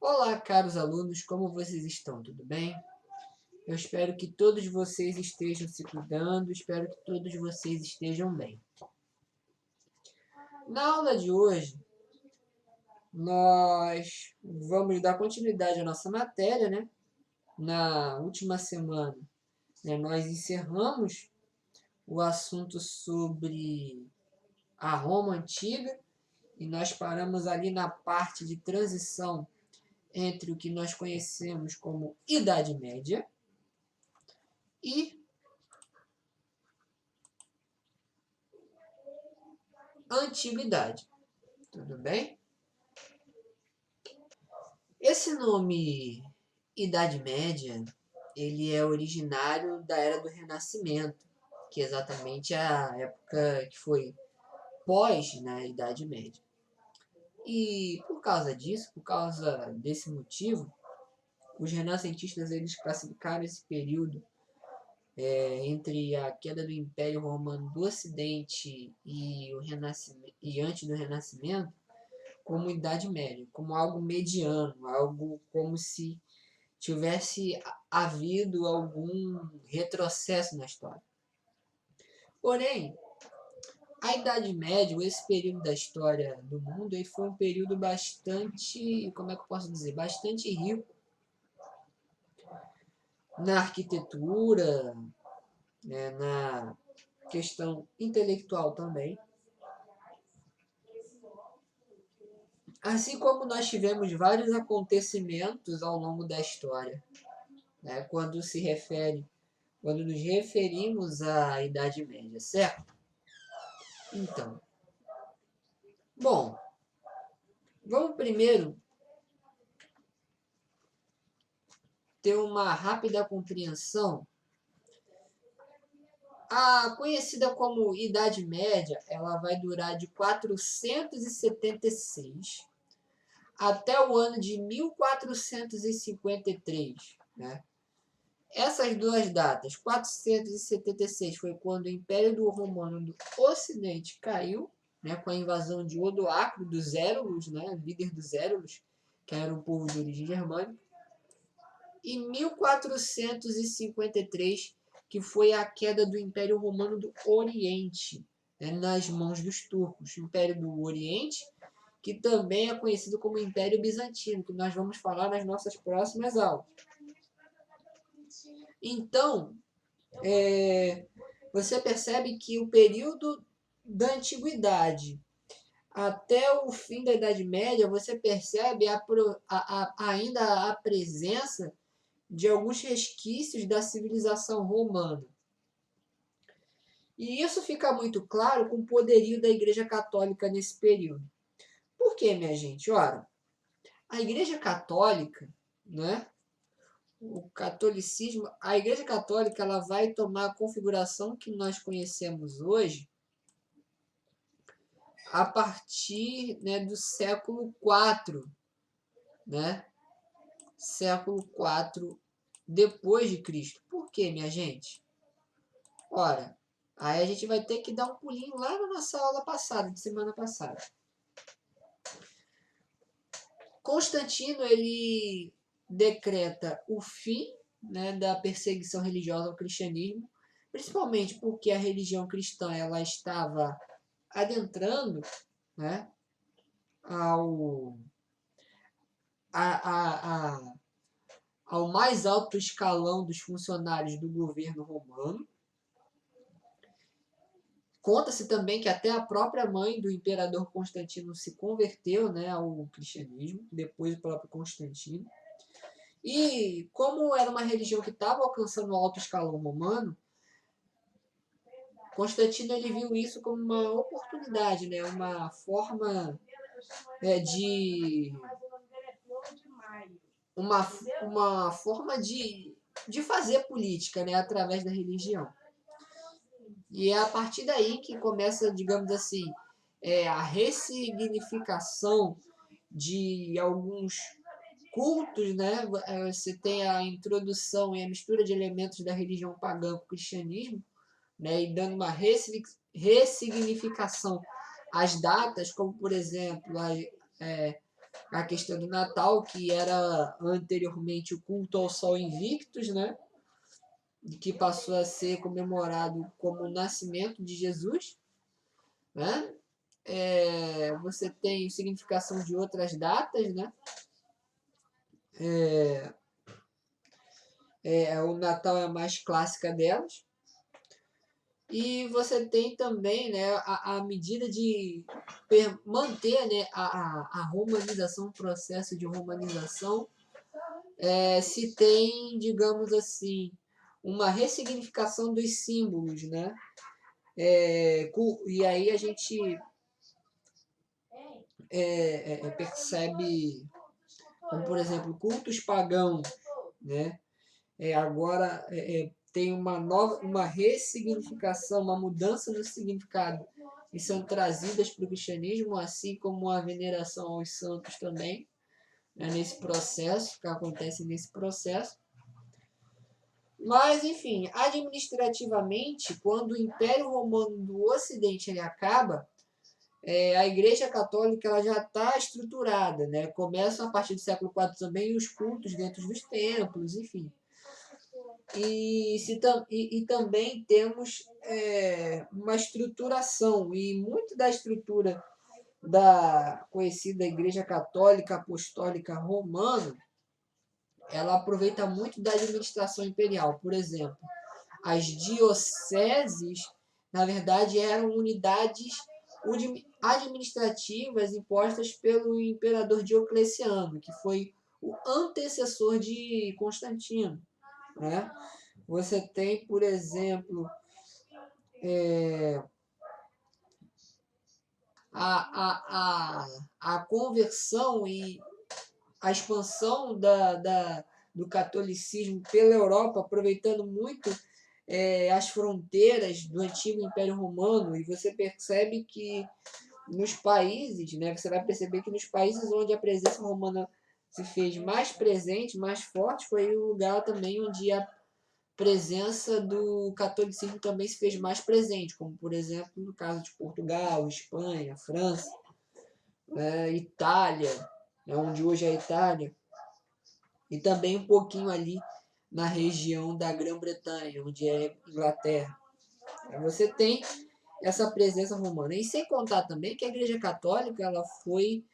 Olá, caros alunos, como vocês estão? Tudo bem? Eu espero que todos vocês estejam se cuidando, espero que todos vocês estejam bem. Na aula de hoje, nós vamos dar continuidade à nossa matéria, né? Na última semana, nós encerramos o assunto sobre a Roma Antiga e nós paramos ali na parte de transição entre o que nós conhecemos como Idade Média e Antiguidade. Tudo bem? Esse nome Idade Média, ele é originário da Era do Renascimento, que é exatamente a época que foi pós, né, Idade Média. E por causa disso, por causa desse motivo, os renascentistas eles classificaram esse período entre a queda do Império Romano do Ocidente e o Renascimento e antes do Renascimento como Idade Média, como algo mediano, algo como se tivesse havido algum retrocesso na história. Porém, a Idade Média, esse período da história do mundo, ele foi um período bastante, como é que eu posso dizer, bastante rico na arquitetura, né, na questão intelectual também. Assim como nós tivemos vários acontecimentos ao longo da história, né, quando nos referimos à Idade Média, certo? Então, bom, vamos primeiro ter uma rápida compreensão. A conhecida como Idade Média, ela vai durar de 476 até o ano de 1453, né? Essas duas datas, 476 foi quando o Império do Romano do Ocidente caiu, né, com a invasão de Odoacro dos Érulos, né, líder dos Érulos, que era um povo de origem germânica. E 1453, que foi a queda do Império Romano do Oriente, né, nas mãos dos turcos. O Império do Oriente, que também é conhecido como Império Bizantino, que nós vamos falar nas nossas próximas aulas. Então, você percebe que o período da antiguidade até o fim da Idade Média, você percebe ainda a presença de alguns resquícios da civilização romana. E isso fica muito claro com o poderio da Igreja Católica nesse período. Por quê, minha gente? Ora, a Igreja Católica, né? O catolicismo, a Igreja Católica, ela vai tomar a configuração que nós conhecemos hoje a partir, né, do século IV, né? Século IV depois de Cristo. Por quê, minha gente? Ora, aí a gente vai ter que dar um pulinho lá na nossa aula passada, de semana passada. Constantino, ele decreta o fim, né, da perseguição religiosa ao cristianismo, principalmente porque a religião cristã ela estava adentrando, né, ao, a, ao mais alto escalão dos funcionários do governo romano. Conta-se também que até a própria mãe do imperador Constantino se converteu, né, ao cristianismo, depois do próprio Constantino. E como era uma religião que estava alcançando o alto escalão romano, Constantino ele viu isso como uma oportunidade, né, uma forma de uma forma de fazer política, né, através da religião. E é a partir daí que começa, digamos assim, a ressignificação de alguns cultos, né? Você tem a introdução e a mistura de elementos da religião pagã com o cristianismo, né? E dando uma ressignificação às datas, como por exemplo a questão do Natal, que era anteriormente o culto ao Sol Invictus, né? Que passou a ser comemorado como o nascimento de Jesus, né? Você tem significação de outras datas, né? O Natal é a mais clássica delas. E você tem também, né, a medida de manter, né, a romanização, o processo de romanização, se tem, digamos assim, uma ressignificação dos símbolos, né? E aí a gente percebe, como por exemplo, cultos pagãos, né? Agora tem uma ressignificação, uma mudança no significado e são trazidas para o cristianismo, assim como a veneração aos santos também, né, nesse processo, que acontece nesse processo. Mas, enfim, administrativamente, quando o Império Romano do Ocidente ele acaba, a Igreja Católica ela já está estruturada, né? Começam a partir do século IV também os cultos dentro dos templos, enfim. E também temos uma estruturação, e muito da estrutura da conhecida Igreja Católica Apostólica Romana, ela aproveita muito da administração imperial. Por exemplo, as dioceses, na verdade, eram unidades administrativas impostas pelo imperador Diocleciano, que foi o antecessor de Constantino, né? Você tem, por exemplo, a conversão e a expansão do catolicismo pela Europa, aproveitando muito as fronteiras do antigo Império Romano, e você percebe que nos países, né, você vai perceber que nos países onde a presença romana se fez mais presente, mais forte, foi o lugar também onde a presença do catolicismo também se fez mais presente, como por exemplo no caso de Portugal, Espanha, França, Itália, onde hoje é a Itália, e também um pouquinho ali na região da Grã-Bretanha, onde é Inglaterra. Você tem essa presença romana. E sem contar também que a Igreja Católica ela foi,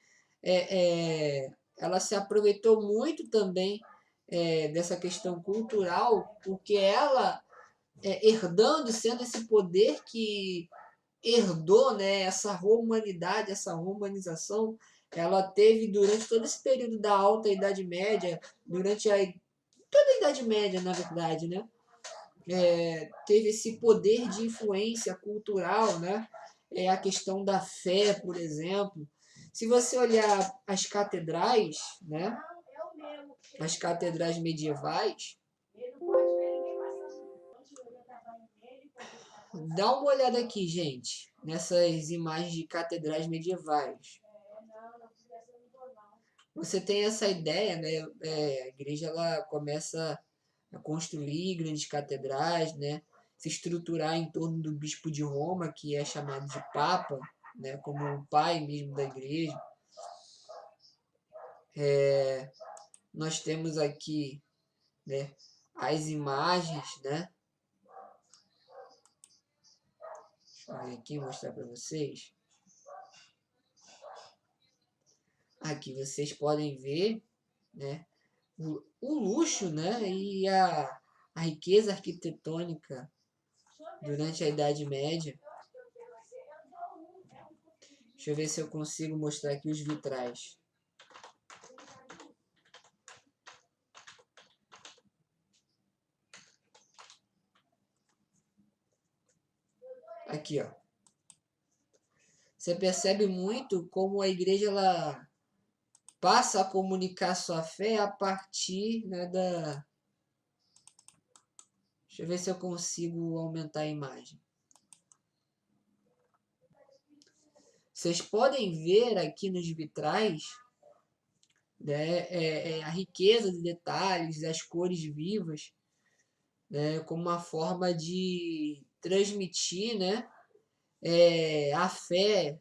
ela se aproveitou muito também dessa questão cultural, porque ela herdando, sendo esse poder que herdou, né, essa romanidade, essa romanização, ela teve durante todo esse período da Alta Idade Média, durante toda a Idade Média, na verdade, né? Teve esse poder de influência cultural, né? A questão da fé, por exemplo. Se você olhar as catedrais, né? As catedrais medievais, dá uma olhada aqui, gente, nessas imagens de catedrais medievais. Você tem essa ideia, né? A igreja ela começa a construir grandes catedrais, né? Se estruturar em torno do bispo de Roma, que é chamado de Papa, né? Como o pai mesmo da igreja. Nós temos aqui, né? As imagens, né? Deixa eu ver aqui, mostrar para vocês. Aqui vocês podem ver, né? O luxo, né? E a riqueza arquitetônica durante a Idade Média. Deixa eu ver se eu consigo mostrar aqui os vitrais. Aqui, ó. Você percebe muito como a igreja ela passa a comunicar sua fé a partir, né, da... Deixa eu ver se eu consigo aumentar a imagem. Vocês podem ver aqui nos vitrais, né, a riqueza de detalhes, as cores vivas, né, como uma forma de transmitir, né, a fé.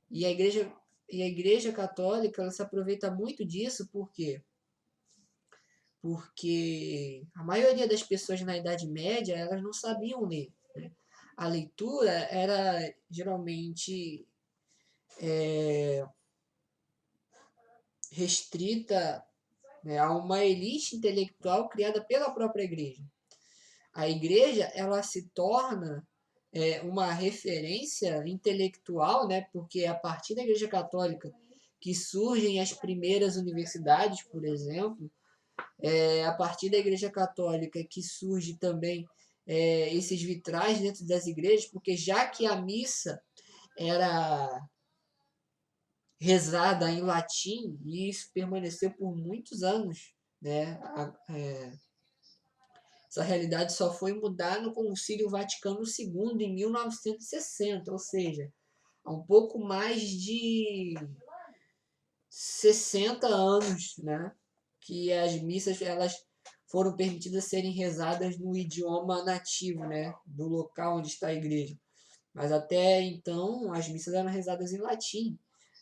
E a igreja E a Igreja Católica ela se aproveita muito disso, por quê? Porque a maioria das pessoas na Idade Média elas não sabiam ler. Né? A leitura era geralmente restrita, né, a uma elite intelectual criada pela própria Igreja. A Igreja ela se torna uma referência intelectual, né, porque é a partir da Igreja Católica que surgem as primeiras universidades, por exemplo, a partir da Igreja Católica que surge também esses vitrais dentro das igrejas, porque já que a missa era rezada em latim, e isso permaneceu por muitos anos, né? Essa realidade só foi mudar no Concílio Vaticano II em 1960, ou seja, há um pouco mais de 60 anos, né? Que as missas elas foram permitidas serem rezadas no idioma nativo, né? Do local onde está a igreja. Mas até então as missas eram rezadas em latim,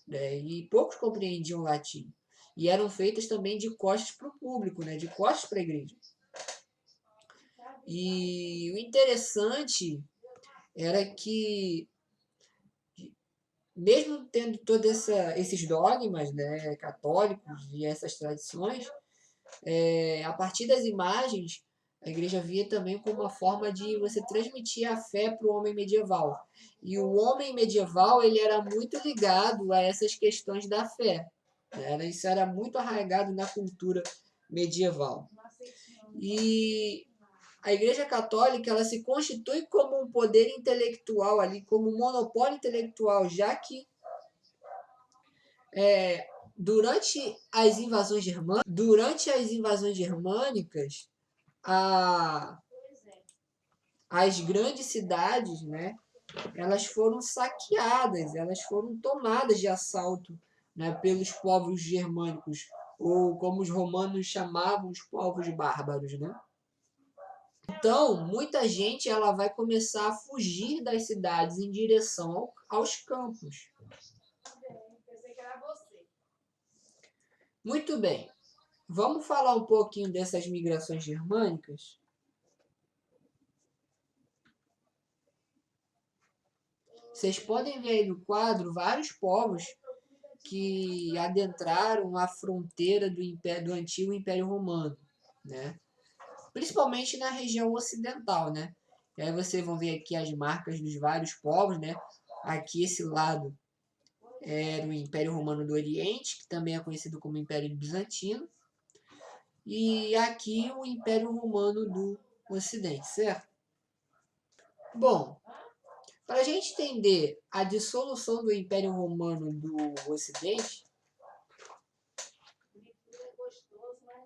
né? E poucos compreendiam latim. E eram feitas também de costas para o público, né? De costas para a igreja. E o interessante era que, mesmo tendo todos esses dogmas, né, católicos e essas tradições, a partir das imagens, a igreja via também como uma forma de você transmitir a fé para o homem medieval. E o homem medieval ele era muito ligado a essas questões da fé. Né? Isso era muito arraigado na cultura medieval. E a Igreja Católica ela se constitui como um poder intelectual ali, como um monopólio intelectual, já que durante as invasões germânicas, a, as grandes cidades, né, elas foram saqueadas, elas foram tomadas de assalto, né, pelos povos germânicos, ou como os romanos chamavam os povos bárbaros, né? Então, muita gente ela vai começar a fugir das cidades em direção aos campos. Muito bem. Vamos falar um pouquinho dessas migrações germânicas? Vocês podem ver aí no quadro vários povos que adentraram a fronteira do antigo Império Romano, né? Principalmente na região ocidental, né? E aí vocês vão ver aqui as marcas dos vários povos, né? Aqui esse lado era o Império Romano do Oriente, que também é conhecido como Império Bizantino, e aqui o Império Romano do Ocidente, certo? Bom, para a gente entender a dissolução do Império Romano do Ocidente,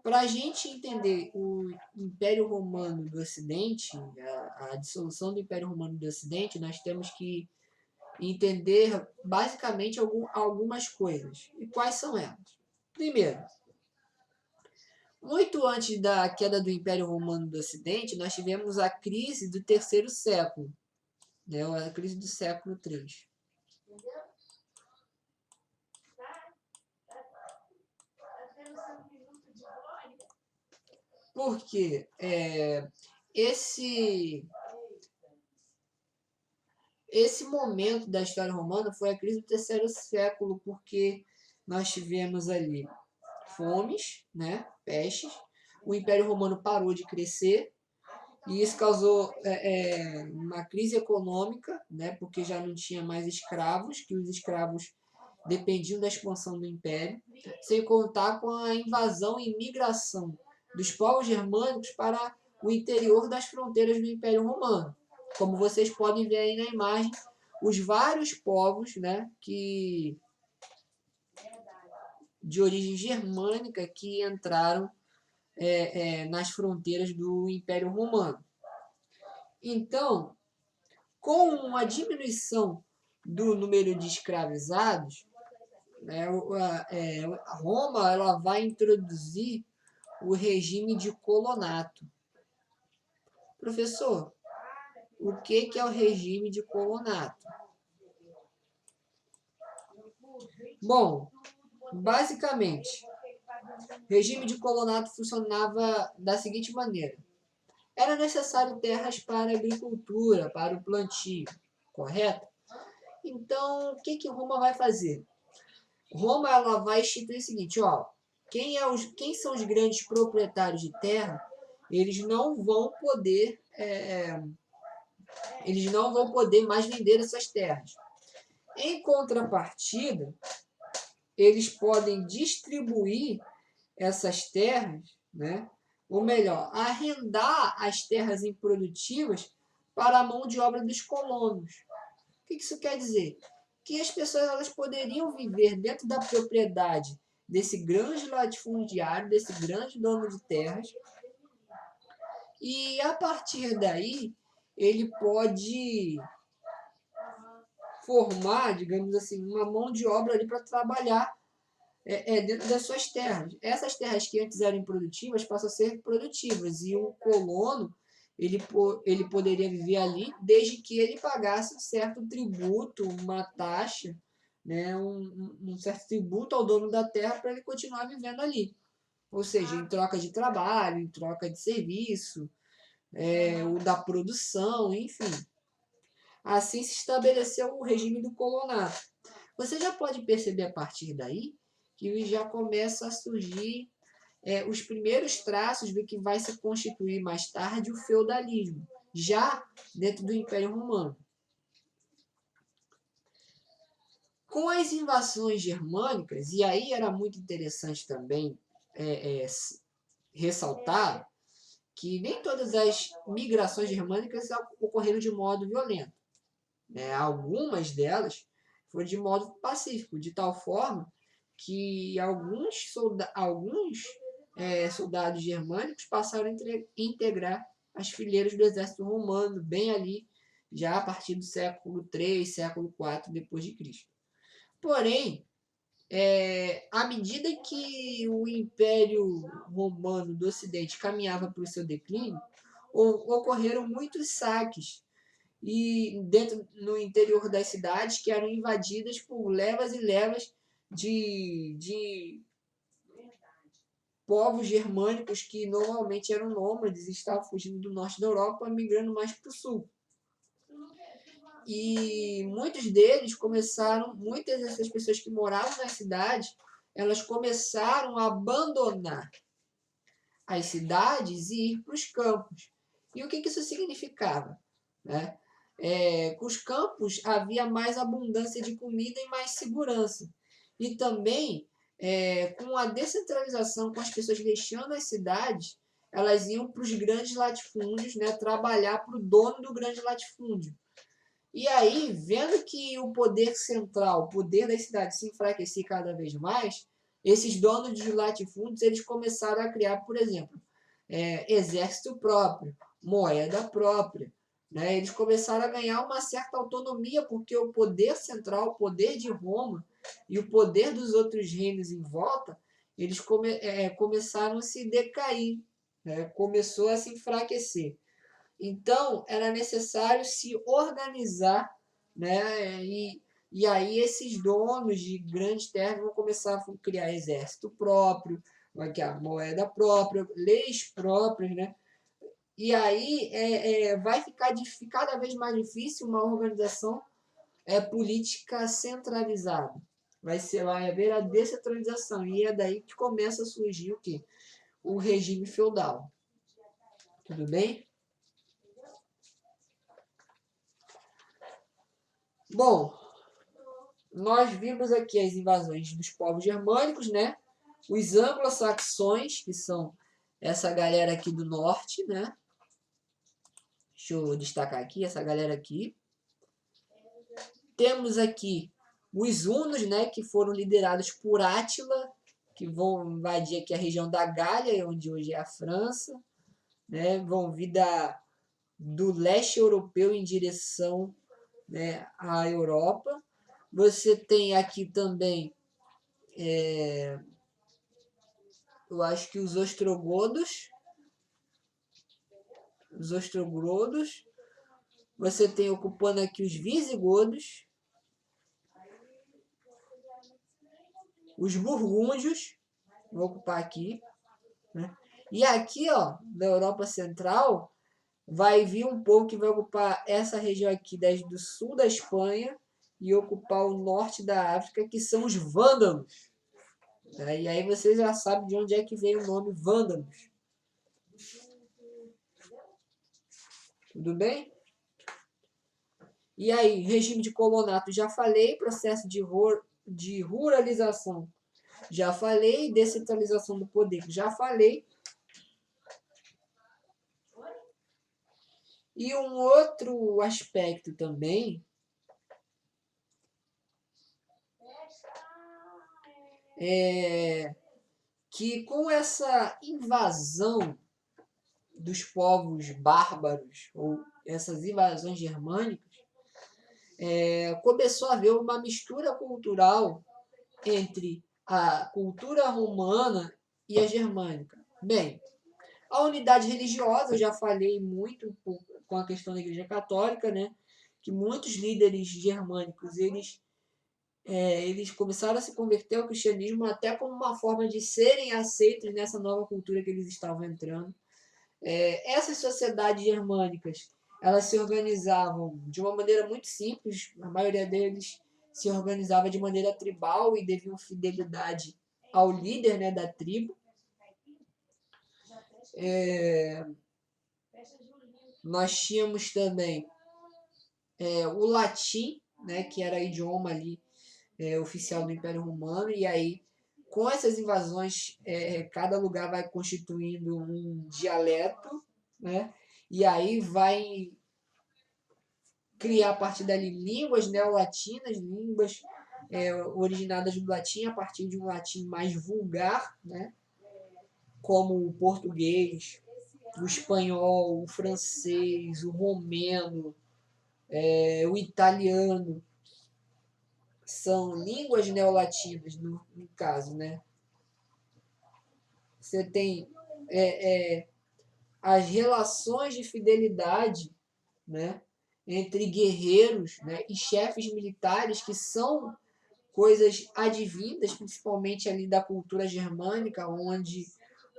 para a gente entender o Império Romano do Ocidente, a dissolução do Império Romano do Ocidente, nós temos que entender basicamente algumas coisas. E quais são elas? Primeiro, muito antes da queda do Império Romano do Ocidente, nós tivemos a crise do terceiro século, né? A crise do século III. Porque esse momento da história romana foi a crise do terceiro século, porque nós tivemos ali fomes, né, pestes, o Império Romano parou de crescer, e isso causou uma crise econômica, né, porque já não tinha mais escravos, que os escravos dependiam da expansão do Império, sem contar com a invasão e migração dos povos germânicos para o interior das fronteiras do Império Romano. Como vocês podem ver aí na imagem, os vários povos, né, de origem germânica que entraram nas fronteiras do Império Romano. Então, com a diminuição do número de escravizados, né, Roma ela vai introduzir o regime de colonato. Professor, o que é o regime de colonato? Bom, basicamente, o regime de colonato funcionava da seguinte maneira. Era necessário terras para a agricultura, para o plantio, correto? Então, o que Roma vai fazer? Roma ela vai instituir o seguinte, ó, quem são os grandes proprietários de terra, eles não vão poder, eles não vão poder mais vender essas terras. Em contrapartida, eles podem distribuir essas terras, né? Ou melhor, arrendar as terras improdutivas para a mão de obra dos colonos. O que isso quer dizer? Que as pessoas elas poderiam viver dentro da propriedade desse grande latifundiário, desse grande dono de terras, e a partir daí ele pode formar, digamos assim, uma mão de obra ali para trabalhar dentro das suas terras. Essas terras que antes eram improdutivas passam a ser produtivas e o colono ele poderia viver ali desde que ele pagasse um certo tributo, uma taxa, né, um certo tributo ao dono da terra para ele continuar vivendo ali. Ou seja, em troca de trabalho, em troca de serviço, ou da produção, enfim. Assim se estabeleceu o regime do colonato. Você já pode perceber a partir daí que já começa a surgir os primeiros traços do que vai se constituir mais tarde o feudalismo, já dentro do Império Romano. Com as invasões germânicas, e aí era muito interessante também ressaltar que nem todas as migrações germânicas ocorreram de modo violento. Né? Algumas delas foram de modo pacífico, de tal forma que alguns soldados germânicos passaram a integrar as fileiras do exército romano, bem ali, já a partir do século III, século IV depois de Cristo. Porém, à medida que o Império Romano do Ocidente caminhava para o seu declínio, ocorreram muitos saques e dentro no interior das cidades que eram invadidas por levas e levas de povos germânicos que normalmente eram nômades e estavam fugindo do norte da Europa, migrando mais para o sul. E muitas dessas pessoas que moravam nas cidades, elas começaram a abandonar as cidades e ir para os campos. E o que isso significava? Né? Com os campos havia mais abundância de comida e mais segurança. E também, com a descentralização, com as pessoas deixando as cidades, elas iam para os grandes latifúndios, né, trabalhar para o dono do grande latifúndio. E aí, vendo que o poder central, o poder das cidades se enfraquecia cada vez mais, esses donos de latifúndios eles começaram a criar, por exemplo, exército próprio, moeda própria. Né? Eles começaram a ganhar uma certa autonomia, porque o poder central, o poder de Roma e o poder dos outros reinos em volta, eles começaram a se decair, né? Começou a se enfraquecer. Então, era necessário se organizar, né? E aí esses donos de grandes terras vão começar a criar exército próprio, vai criar moeda própria, leis próprias, né? E aí vai ficar cada vez mais difícil uma organização política centralizada. Vai haver a descentralização. E é daí que começa a surgir o quê? O regime feudal. Tudo bem? Bom, nós vimos aqui as invasões dos povos germânicos, né? Os anglo-saxões, que são essa galera aqui do norte, né? Deixa eu destacar aqui essa galera aqui. Temos aqui os hunos, né? Que foram liderados por Átila, que vão invadir aqui a região da Gália, onde hoje é a França, né? Vão vir do leste europeu em direção, né, à Europa. Você tem aqui também, eu acho que os ostrogodos. Você tem ocupando aqui os visigodos. os burgúndios, vou ocupar aqui, né? E aqui, ó, na Europa Central, vai vir um povo que vai ocupar essa região aqui do sul da Espanha e ocupar o norte da África, que são os vândalos. Né? E aí vocês já sabem de onde é que veio o nome vândalos. Tudo bem? E aí, regime de colonato, já falei, processo de ruralização, já falei, descentralização do poder, já falei. E um outro aspecto também é que com essa invasão dos povos bárbaros, ou essas invasões germânicas, começou a haver uma mistura cultural entre a cultura romana e a germânica. Bem, a unidade religiosa, eu já falei muito com a questão da Igreja Católica, né? Que muitos líderes germânicos, eles começaram a se converter ao cristianismo até como uma forma de serem aceitos nessa nova cultura que eles estavam entrando. Essas sociedades germânicas, elas se organizavam de uma maneira muito simples, a maioria deles se organizava de maneira tribal e deviam fidelidade ao líder, né, da tribo. Nós tínhamos também o latim, né, que era o idioma ali oficial do Império Romano, e aí com essas invasões cada lugar vai constituindo um dialeto, né, e aí vai criar a partir dali línguas neolatinas, línguas originadas do latim a partir de um latim mais vulgar, né, como o português, o espanhol, o francês, o romeno, o italiano. São línguas neolatinas, no caso, né? Você tem as relações de fidelidade, né, entre guerreiros, né, e chefes militares, que são coisas advindas, principalmente ali da cultura germânica, onde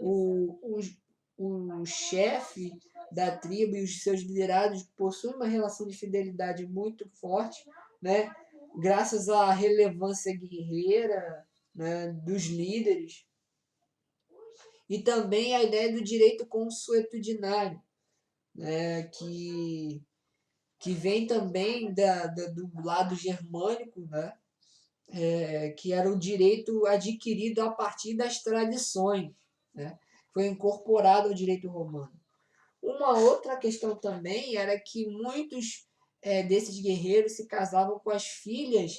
o chefe da tribo e os seus liderados possuem uma relação de fidelidade muito forte, né, graças à relevância guerreira, né, dos líderes, e também a ideia do direito consuetudinário, né, que vem também do lado germânico, né, que era o direito adquirido a partir das tradições, né, foi incorporado ao direito romano. Uma outra questão também era que muitos desses guerreiros se casavam com as filhas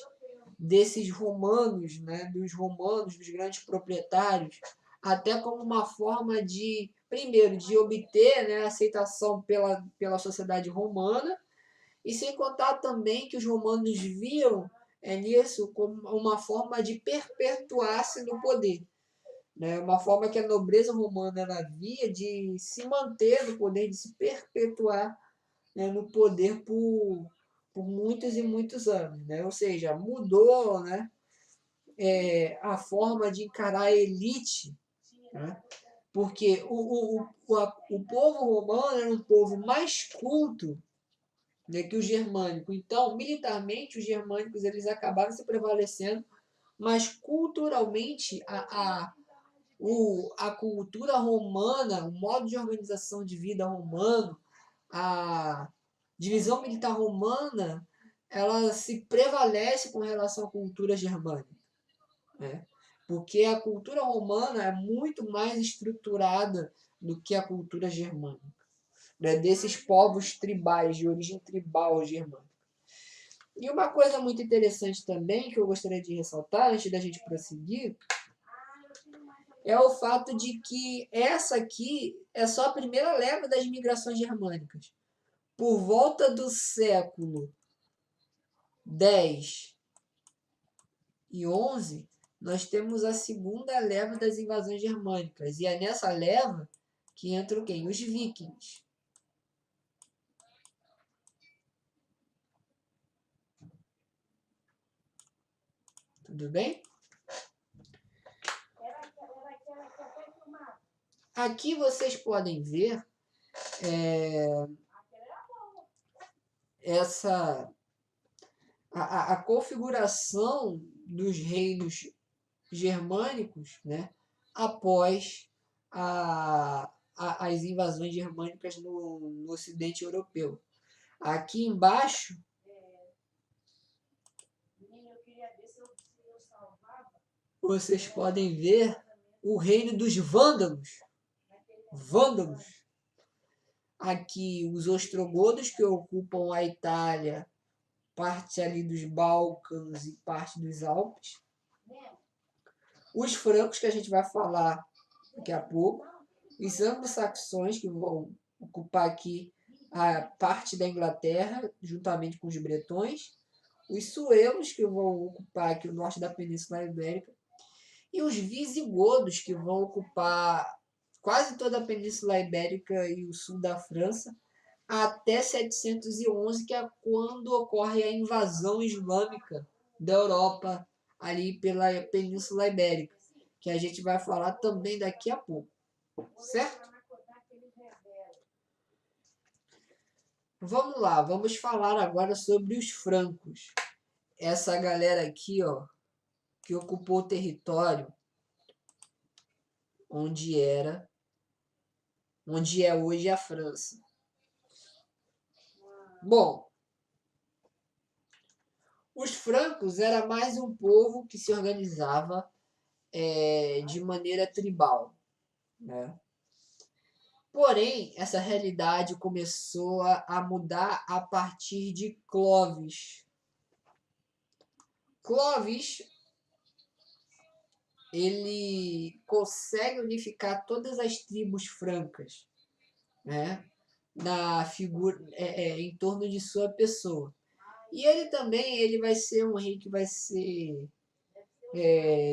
desses romanos, né, dos romanos, dos grandes proprietários, até como uma forma de, primeiro, de obter, né, aceitação pela sociedade romana, e sem contar também que os romanos viam nisso como uma forma de perpetuar-se no poder. Né? Uma forma que a nobreza romana ela via de se manter no poder, de se perpetuar, né, no poder por muitos e muitos anos. Né? Ou seja, mudou, né, a forma de encarar a elite, né? Porque o povo romano era um povo mais culto, né, que o germânico. Então, militarmente, os germânicos eles acabaram se prevalecendo, mas culturalmente a cultura romana, o modo de organização de vida romano, a divisão militar romana, ela se prevalece com relação à cultura germânica, né? Porque a cultura romana é muito mais estruturada do que a cultura germânica, né? Desses povos tribais, de origem tribal germânica. E uma coisa muito interessante também, que eu gostaria de ressaltar, antes da gente prosseguir, é o fato de que essa aqui é só a primeira leva das migrações germânicas. Por volta do século X e XI, nós temos a segunda leva das invasões germânicas. E é nessa leva que entram quem? Os vikings. Tudo bem? Aqui vocês podem ver a configuração dos reinos germânicos, né, após as invasões germânicas no Ocidente Europeu. Aqui embaixo, vocês podem ver o reino dos vândalos. Aqui os ostrogodos, que ocupam a Itália, parte ali dos Balcãs e parte dos Alpes. Os francos, que a gente vai falar daqui a pouco. Os anglo-saxões, que vão ocupar aqui a parte da Inglaterra, juntamente com os bretões. Os suevos, que vão ocupar aqui o norte da Península Ibérica. E os visigodos, que vão ocupar quase toda a Península Ibérica e o sul da França, até 711, que é quando ocorre a invasão islâmica da Europa, ali pela Península Ibérica, que a gente vai falar também daqui a pouco, certo? Vamos lá, vamos falar agora sobre os francos. Essa galera aqui, ó, que ocupou o território onde é hoje a França. Bom, os francos era mais um povo que se organizava de maneira tribal, né? Porém, essa realidade começou a mudar a partir de Clovis. Clovis, ele consegue unificar todas as tribos francas, né, na figura, em torno de sua pessoa. E ele vai ser um rei que vai ser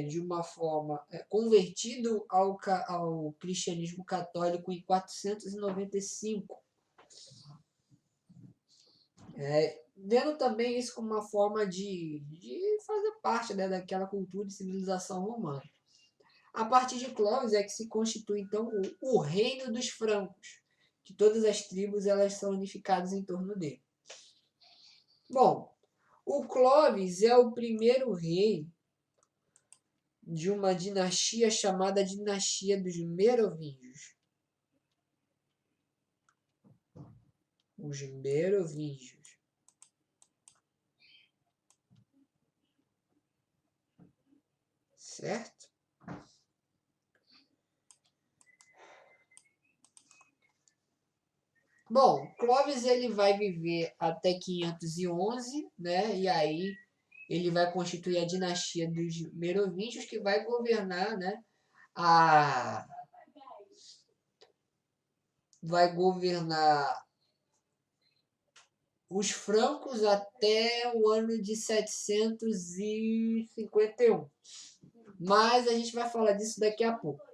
de uma forma convertido ao cristianismo católico em 495. Vendo também isso como uma forma de fazer parte, né, daquela cultura e civilização romana. A partir de Clovis é que se constitui, então, o reino dos francos, que todas as tribos elas são unificadas em torno dele. Bom, o Clovis é o primeiro rei de uma dinastia chamada Dinastia dos Merovingios. Os Merovingios. Certo? Bom, Clovis ele vai viver até 511, né? E aí ele vai constituir a dinastia dos Merovingios, que vai governar, né? Vai governar os francos até o ano de 751. Mas a gente vai falar disso daqui a pouco.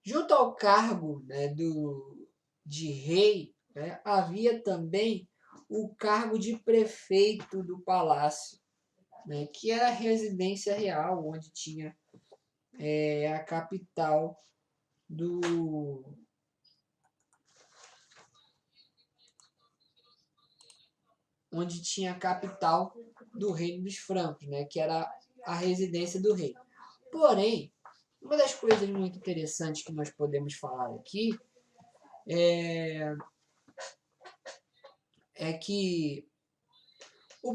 Junto ao cargo, né, de rei, né, havia também o cargo de prefeito do palácio, né, que era a residência real, onde tinha a capital do reino dos francos, né, que era a residência do rei. Porém, uma das coisas muito interessantes que nós podemos falar aqui é que o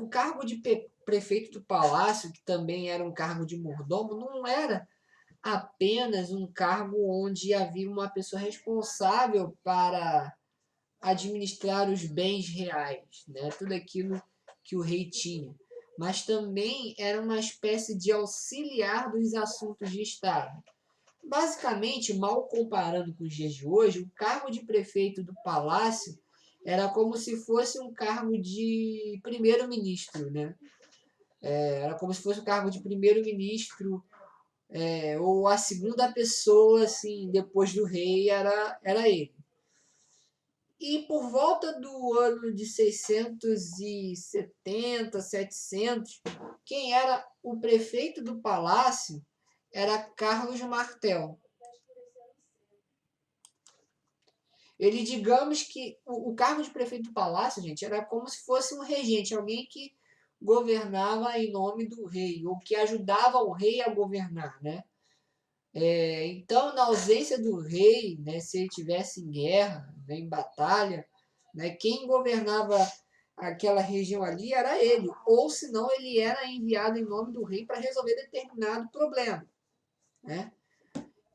cargo de prefeito do palácio, que também era um cargo de mordomo, não era apenas um cargo onde havia uma pessoa responsável para administrar os bens reais, né? Tudo aquilo que o rei tinha. Mas também era uma espécie de auxiliar dos assuntos de Estado. Basicamente, mal comparando com os dias de hoje, o cargo de prefeito do palácio era como se fosse um cargo de primeiro-ministro, né? Era como se fosse um cargo de primeiro-ministro, ou a segunda pessoa, assim, depois do rei, era ele. E por volta do ano de 670, 700, quem era o prefeito do palácio era Carlos Martel. Ele, digamos que o cargo de prefeito do palácio, gente, era como se fosse um regente, alguém que governava em nome do rei, ou que ajudava o rei a governar, né? Então, na ausência do rei, né, se ele tivesse em guerra, né, em batalha, né, quem governava aquela região ali era ele, ou senão ele era enviado em nome do rei para resolver determinado problema, né?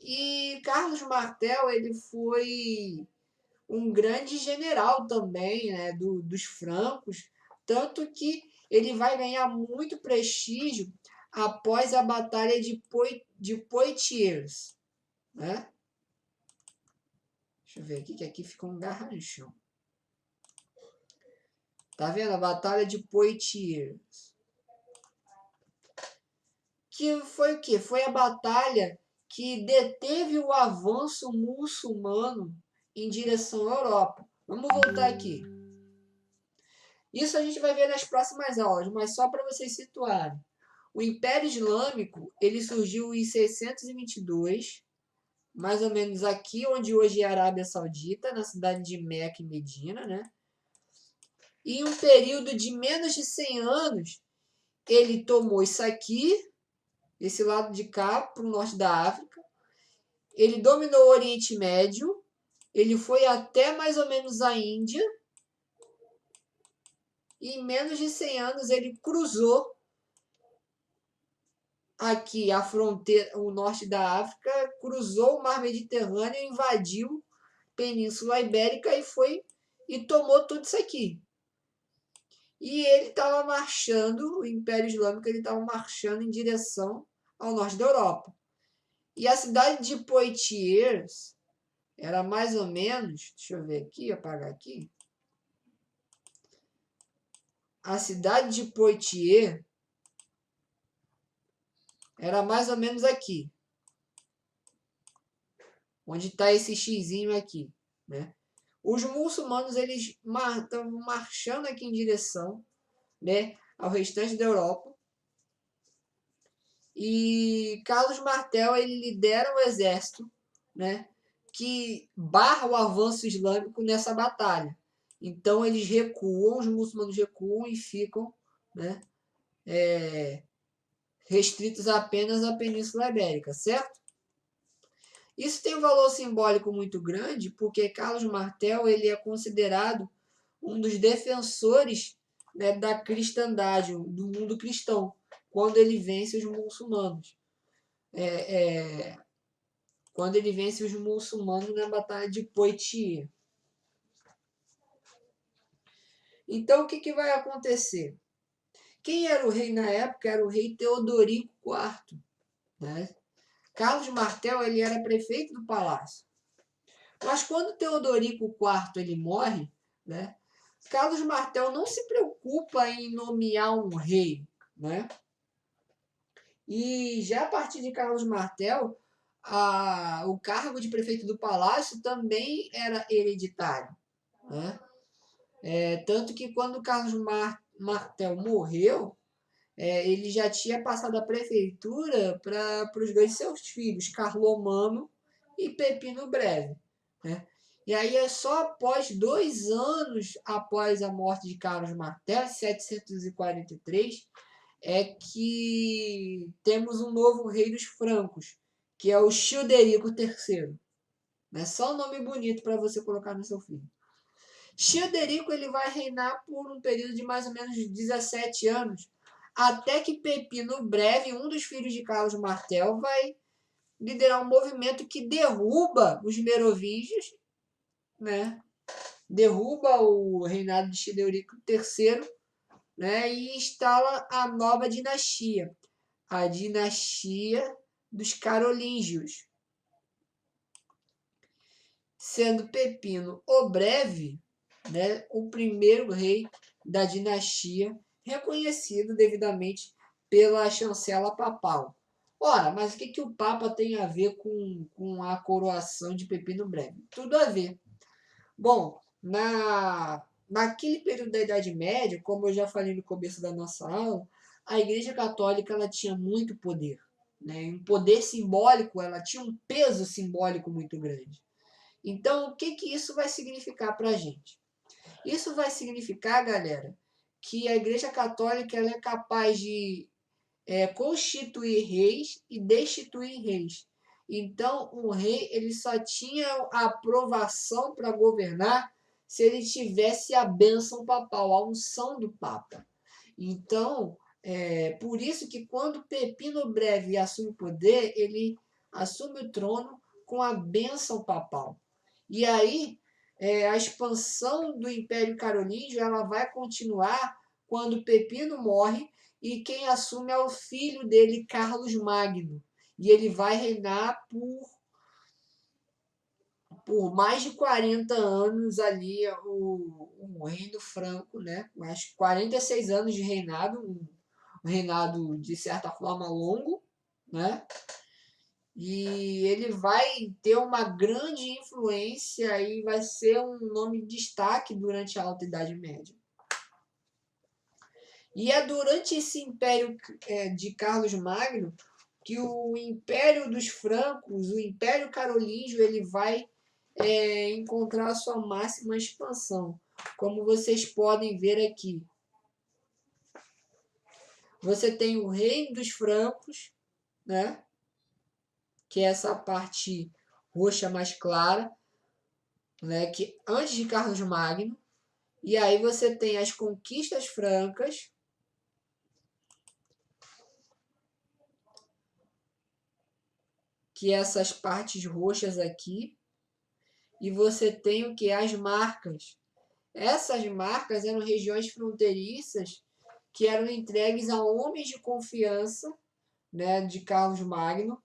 E Carlos Martel, ele foi um grande general também, né, dos francos, tanto que ele vai ganhar muito prestígio após a Batalha de Poitiers, né? Deixa eu ver aqui, que aqui ficou um garranchão. Tá vendo? A Batalha de Poitiers. Que foi o quê? Foi a batalha que deteve o avanço muçulmano em direção à Europa. Vamos voltar aqui. Isso a gente vai ver nas próximas aulas, mas só para vocês situarem. O Império Islâmico ele surgiu em 622, mais ou menos aqui onde hoje é a Arábia Saudita, na cidade de Meca e Medina, né? E em um período de menos de 100 anos, ele tomou isso aqui, esse lado de cá, para o norte da África. Ele dominou o Oriente Médio, ele foi até mais ou menos a Índia, e em menos de 100 anos ele cruzou aqui a fronteira, o norte da África, cruzou o mar Mediterrâneo, invadiu a Península Ibérica e tomou tudo isso aqui. E ele estava marchando, o Império Islâmico ele estava marchando em direção ao norte da Europa. E a cidade de Poitiers era mais ou menos, deixa eu ver aqui, apagar aqui. A cidade de Poitiers era mais ou menos aqui, onde está esse xizinho aqui, né? Os muçulmanos eles estão marchando aqui em direção, né, ao restante da Europa. E Carlos Martel ele lidera o exército, né, que barra o avanço islâmico nessa batalha. Então eles recuam, os muçulmanos recuam e ficam, né, restritos apenas à Península Ibérica, certo? Isso tem um valor simbólico muito grande, porque Carlos Martel ele é considerado um dos defensores, né, da cristandade, do mundo cristão, quando ele vence os muçulmanos. Quando ele vence os muçulmanos na Batalha de Poitiers. Então, o que vai acontecer? Quem era o rei na época era o rei Teodorico IV. Né? Carlos Martel ele era prefeito do palácio. Mas quando Teodorico IV ele morre, né, Carlos Martel não se preocupa em nomear um rei. Né? E já a partir de Carlos Martel, o cargo de prefeito do palácio também era hereditário. Né? Tanto que quando Carlos Martel morreu, ele já tinha passado a prefeitura para os dois seus filhos, Carlomano e Pepino Breve. Né? E aí é só após 2 anos após a morte de Carlos Martel, em 743, é que temos um novo rei dos francos, que é o Childerico III. Né? Só um nome bonito para você colocar no seu filho. Childerico ele vai reinar por um período de mais ou menos 17 anos, até que Pepino Breve, um dos filhos de Carlos Martel, vai liderar um movimento que derruba os merovingios, né? Derruba o reinado de Childerico III, né? E instala a nova dinastia, a dinastia dos Carolíngios, sendo Pepino o Breve, né, o primeiro rei da dinastia, reconhecido devidamente pela chancela papal. Ora, mas o que o Papa tem a ver com a coroação de Pepino Breve? Tudo a ver. Bom, naquele período da Idade Média, como eu já falei no começo da nossa aula, a Igreja Católica ela tinha muito poder. Né? Um poder simbólico, ela tinha um peso simbólico muito grande. Então, o que isso vai significar para a gente? Isso vai significar, galera, que a Igreja Católica ela é capaz de constituir reis e destituir reis. Então, um rei ele só tinha a aprovação para governar se ele tivesse a bênção papal, a unção do Papa. Então, por isso que quando Pepino Breve assume o poder, ele assume o trono com a bênção papal. E aí, a expansão do Império Carolíngio ela vai continuar quando Pepino morre e quem assume é o filho dele, Carlos Magno. E ele vai reinar por mais de 40 anos ali, o reino franco, né? Acho que 46 anos de reinado, um reinado de certa forma longo, né? E ele vai ter uma grande influência e vai ser um nome de destaque durante a Alta Idade Média. E é durante esse império de Carlos Magno que o Império dos Francos, o Império Carolíngio, ele vai encontrar a sua máxima expansão. Como vocês podem ver aqui. Você tem o Reino dos Francos, né? Que é essa parte roxa mais clara, né? Que antes de Carlos Magno. E aí você tem as conquistas francas, que é essas partes roxas aqui. E você tem o que? As marcas. Essas marcas eram regiões fronteiriças que eram entregues a homens de confiança, né, de Carlos Magno,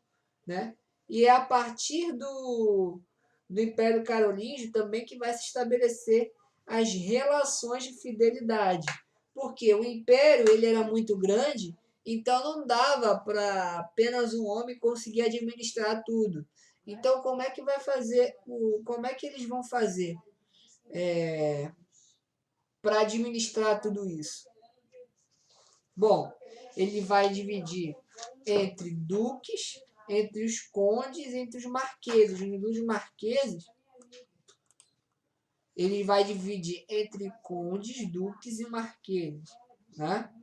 né? E é a partir do Império Carolíngio também que vai se estabelecer as relações de fidelidade. Porque o Império ele era muito grande, então não dava para apenas um homem conseguir administrar tudo. Então, como é que vai fazer? Como é que eles vão fazer para administrar tudo isso? Bom, ele vai dividir entre duques, entre os condes, entre os marqueses. Os marqueses, ele vai dividir entre condes, duques e marqueses, né?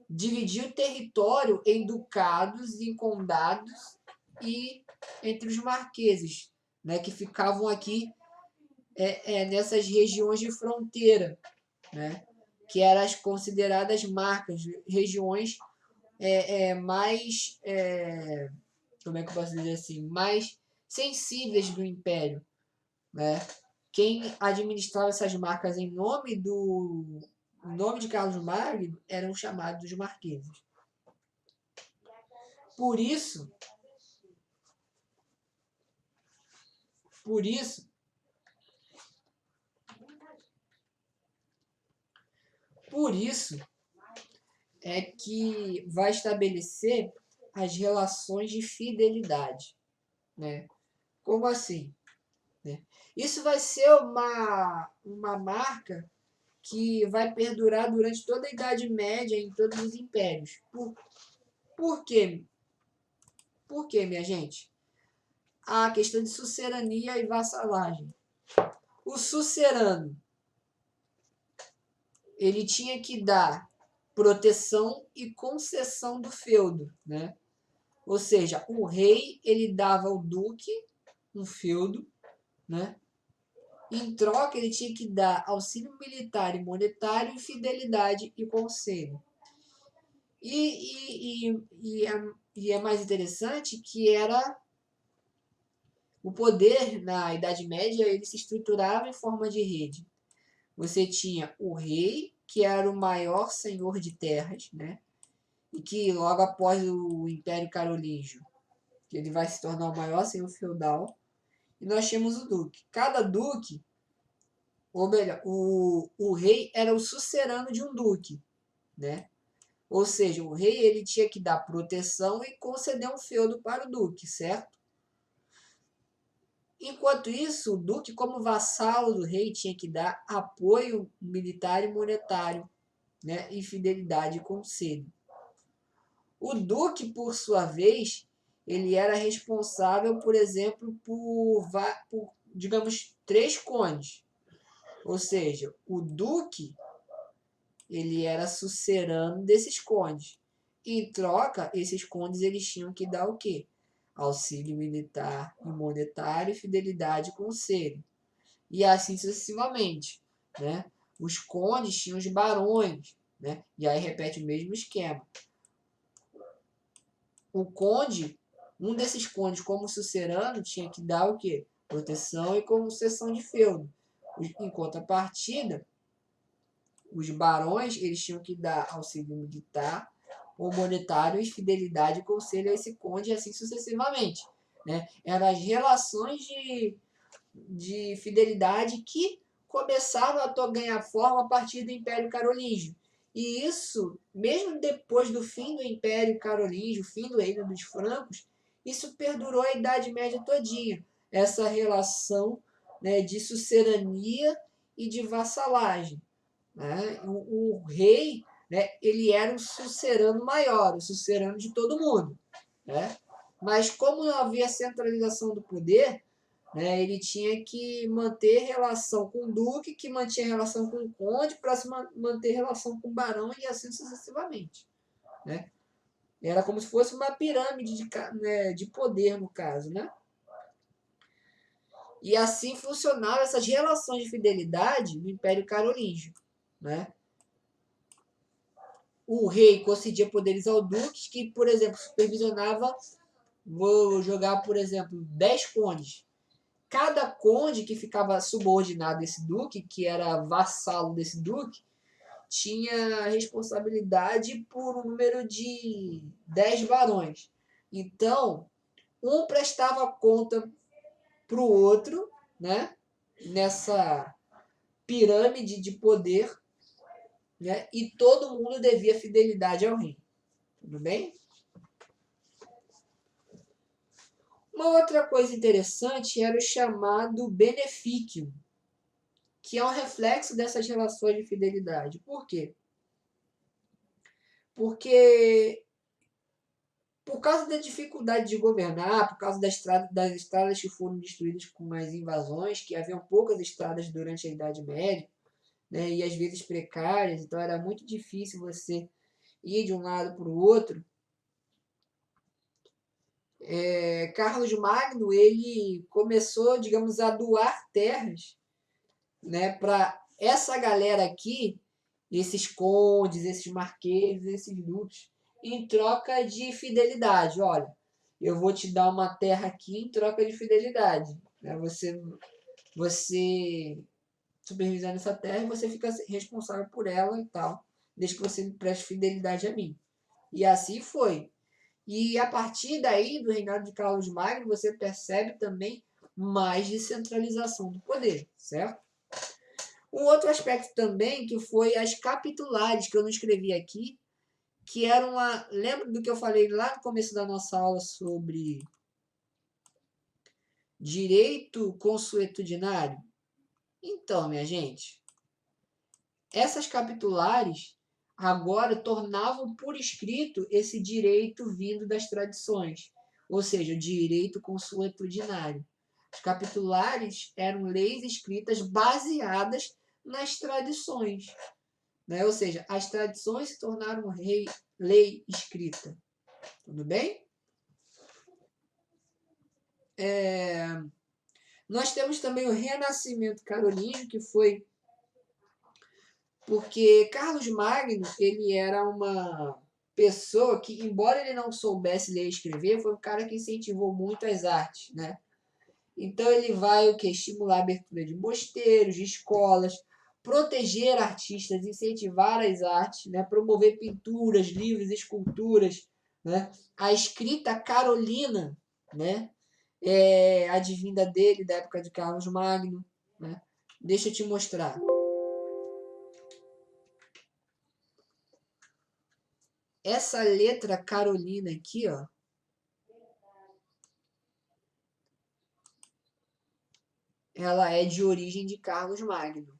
Dividir o território em ducados, em condados e entre os marqueses, né, que ficavam aqui nessas regiões de fronteira, né, que eram as consideradas marcas, regiões mais, como é que eu posso dizer assim, mais sensíveis do Império, né? Quem administrava essas marcas em nome de Carlos Magno eram chamados de marqueses. Por isso, é que vai estabelecer as relações de fidelidade, né? Como assim? Né? Isso vai ser uma marca que vai perdurar durante toda a Idade Média em todos os impérios. Por quê? Por quê, minha gente? A questão de sucerania e vassalagem. O sucerano, ele tinha que dar proteção e concessão do feudo, né? Ou seja, o rei ele dava ao duque um feudo, né? Em troca, ele tinha que dar auxílio militar e monetário, fidelidade e conselho. E é mais interessante que era o poder na Idade Média ele se estruturava em forma de rede. Você tinha o rei, que era o maior senhor de terras, né? E que logo após o Império Carolíngio, que ele vai se tornar o maior senhor feudal. E nós tínhamos o duque. Cada duque, ou melhor, o rei era o sucerano de um duque, né? Ou seja, o rei ele tinha que dar proteção e conceder um feudo para o duque, certo? Enquanto isso, o duque, como vassalo do rei, tinha que dar apoio militar e monetário, né? E fidelidade e conselho. O duque, por sua vez, ele era responsável, por exemplo, por digamos, 3 condes. Ou seja, o duque ele era sucerano desses condes. Em troca, esses condes eles tinham que dar o quê? Auxílio militar e monetário e fidelidade ao conselho. E assim sucessivamente, né? Os condes tinham os barões, né? E aí repete o mesmo esquema. O conde, um desses condes como sucerano, tinha que dar o quê? Proteção e concessão de feudo. Em contrapartida, os barões eles tinham que dar auxílio militar ou monetário e fidelidade e conselho a esse conde e assim sucessivamente. Né? Eram as relações de fidelidade que começaram a ganhar forma a partir do Império Carolíngio. E isso, mesmo depois do fim do Império Carolíngio, fim do reino dos francos, isso perdurou a Idade Média todinha. Essa relação, né, de sucerania e de vassalagem. Né? O rei, né, ele era o sucerano maior, o sucerano de todo mundo. Né? Mas como não havia centralização do poder, né, ele tinha que manter relação com o duque, que mantinha relação com o conde, para manter relação com o barão e assim sucessivamente. Né? Era como se fosse uma pirâmide de poder, no caso. Né? E assim funcionavam essas relações de fidelidade no Império Carolíngio. Né? O rei concedia poderes ao duque, que, por exemplo, supervisionava, vou jogar, por exemplo, 10 condes. Cada conde que ficava subordinado a esse duque, que era vassalo desse duque, tinha responsabilidade por um número de 10 barões. Então, um prestava conta para o outro, né? Nessa pirâmide de poder, né? E todo mundo devia fidelidade ao rei. Tudo bem? Uma outra coisa interessante era o chamado benefício, que é um reflexo dessas relações de fidelidade. Por quê? Porque, por causa da dificuldade de governar, por causa das estradas que foram destruídas com as invasões, que haviam poucas estradas durante a Idade Média, né, e às vezes precárias, então era muito difícil você ir de um lado para o outro. Carlos Magno ele começou, digamos, a doar terras, né, para essa galera aqui, esses condes, esses marqueses, esses duques, em troca de fidelidade. Olha, eu vou te dar uma terra aqui em troca de fidelidade. Né? Você supervisando essa terra e você fica responsável por ela e tal, desde que você preste fidelidade a mim. E assim foi. E a partir daí, do reinado de Carlos Magno, você percebe também mais descentralização do poder, certo? Um outro aspecto também que foi as capitulares, que eu não escrevi aqui, que era uma... Lembra do que eu falei lá no começo da nossa aula sobre direito consuetudinário? Então, minha gente, essas capitulares agora tornavam por escrito esse direito vindo das tradições, ou seja, o direito consuetudinário. Os capitulares eram leis escritas baseadas nas tradições, né? Ou seja, as tradições se tornaram lei escrita. Tudo bem? Nós temos também o Renascimento Carolíngio, que foi porque Carlos Magno ele era uma pessoa que, embora ele não soubesse ler e escrever, foi um cara que incentivou muito as artes, né? Então ele vai o que? Estimular a abertura de mosteiros, de escolas, proteger artistas, incentivar as artes, né? Promover pinturas, livros, esculturas, né? A escrita carolina, né? Advinda dele, da época de Carlos Magno, né? Deixa eu te mostrar. Essa letra carolina aqui, ó, ela é de origem de Carlos Magno.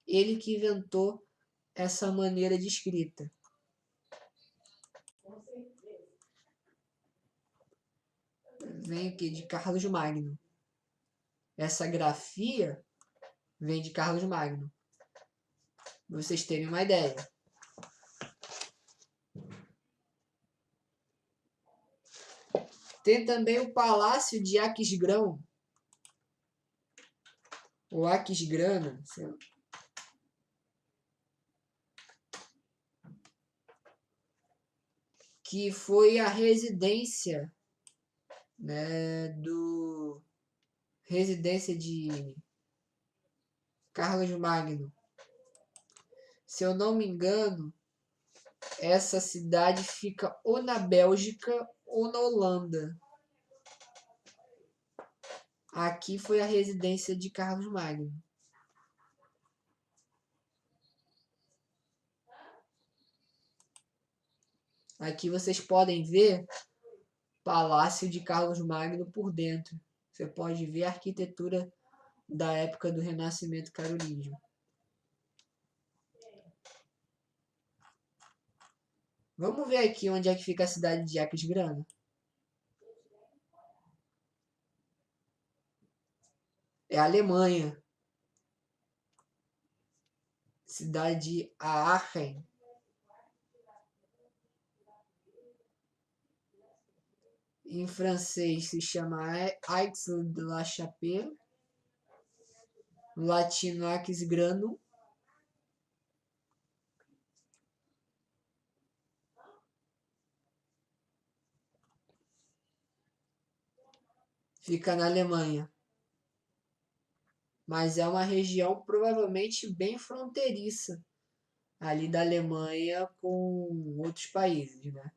Ele que inventou essa maneira de escrita. vem o quê? De Carlos Magno. Essa grafia vem de Carlos Magno. Pra vocês terem uma ideia. Tem também o Palácio de Aquisgrão. Ou Aquisgrana, sei lá. Que foi a residência, né, residência de Carlos Magno. Se eu não me engano, essa cidade fica ou na Bélgica ou na Holanda. Aqui foi a residência de Carlos Magno. Aqui vocês podem ver Palácio de Carlos Magno por dentro. Você pode ver a arquitetura da época do Renascimento carolíngio. Vamos ver aqui onde é que fica a cidade de Aquisgrana. É a Alemanha. Cidade de Aachen. Em francês se chama Aix-la-Chapelle. No latino, Aquisgrano. Fica na Alemanha. Mas é uma região provavelmente bem fronteiriça ali da Alemanha com outros países, né?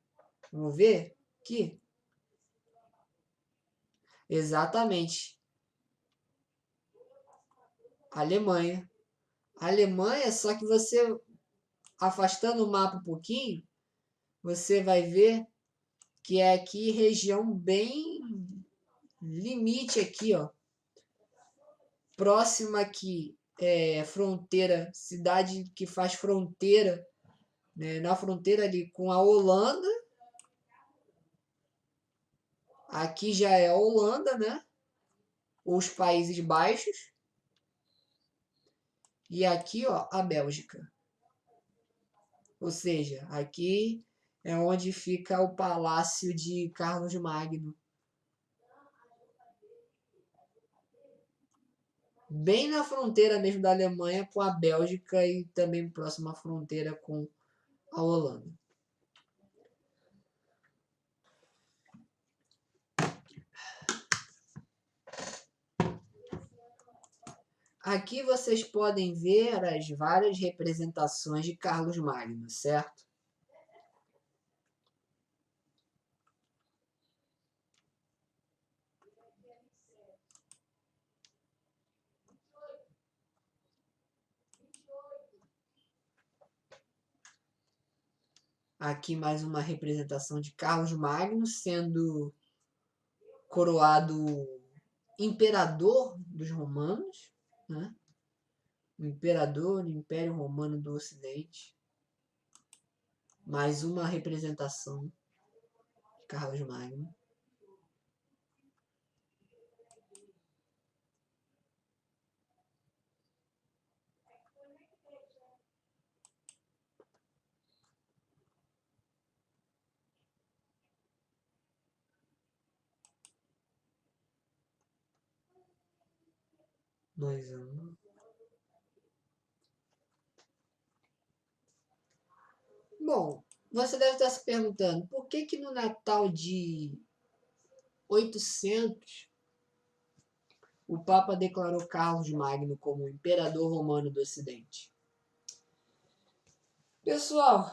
Vamos ver aqui? Exatamente. Alemanha. Alemanha, só que você, afastando o mapa um pouquinho, você vai ver que é aqui região bem limite aqui, ó. Próxima aqui é fronteira, cidade que faz fronteira, né, na fronteira ali com a Holanda. Aqui já é a Holanda, né? Os Países Baixos. E aqui, ó, a Bélgica. Ou seja, aqui é onde fica o Palácio de Carlos Magno. Bem na fronteira mesmo da Alemanha com a Bélgica e também próximo à fronteira com a Holanda. Aqui vocês podem ver as várias representações de Carlos Magno, certo? Aqui mais uma representação de Carlos Magno sendo coroado imperador dos romanos, né? O imperador do Império Romano do Ocidente. Mais uma representação de Carlos Magno. Mais uma. Bom, você deve estar se perguntando por que no Natal de 800 o Papa declarou Carlos Magno como imperador romano do Ocidente. Pessoal,